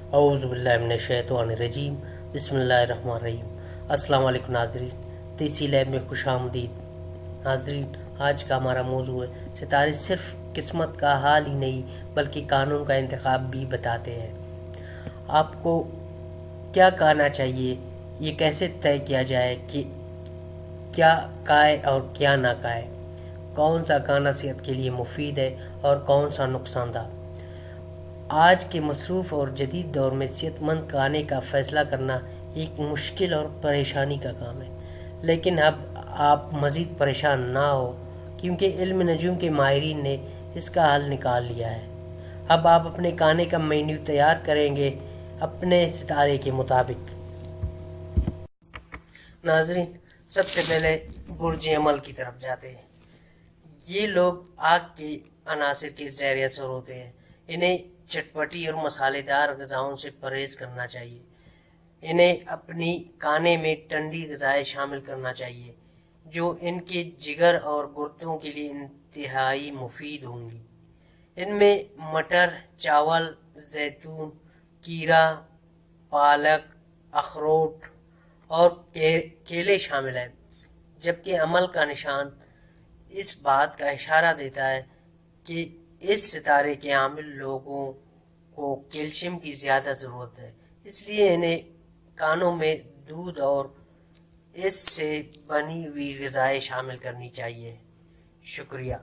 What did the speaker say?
اعوذ باللہ من الشیطان الرجیم، بسم اللہ الرحمن الرحیم۔ السلام علیکم ناظرین، دیسی لیب میں خوش آمدید۔ ناظرین، آج کا ہمارا موضوع ہے ستارے صرف قسمت کا حال ہی نہیں بلکہ قانون کا انتخاب بھی بتاتے ہیں۔ آپ کو کیا کہنا چاہیے، یہ کیسے طے کیا جائے کہ کیا کھائے اور کیا نہ کھائے، کون سا کھانا صحت کے لیے مفید ہے اور کون سا نقصان دہ۔ آج کے مصروف اور جدید دور میں صحت مند کھانے کا فیصلہ کرنا ایک مشکل اور پریشانی کا کام ہے، لیکن اب آپ مزید پریشان نہ ہو کیونکہ علم نجوم کے ماہرین نے اس کا حل نکال لیا ہے۔ اب آپ اپنے کھانے کا مینیو تیار کریں گے اپنے ستارے کے مطابق۔ ناظرین، سب سے پہلے برج عمل کی طرف جاتے ہیں۔ یہ لوگ آگ کے عناصر کے زیر اثر ہوتے ہیں۔ انہیں چٹپٹی اور مسالے دار غذاؤں سے پرہیز کرنا چاہیے۔ انہیں اپنی کھانے میں ٹھنڈی غذائیں شامل کرنا چاہیے جو ان کے جگر اور گردوں کے لیے انتہائی مفید ہوں گی۔ ان میں مٹر، چاول، زیتون، کیرا، پالک، اخروٹ اور کیلے شامل ہیں، جبکہ عمل کا نشان اس بات کا اشارہ دیتا ہے کہ اس ستارے کے عامل لوگوں کو کیلشیم کی زیادہ ضرورت ہے، اس لیے انہیں کھانوں میں دودھ اور اس سے بنی ہوئی غذائیں شامل کرنی چاہیے۔ شکریہ۔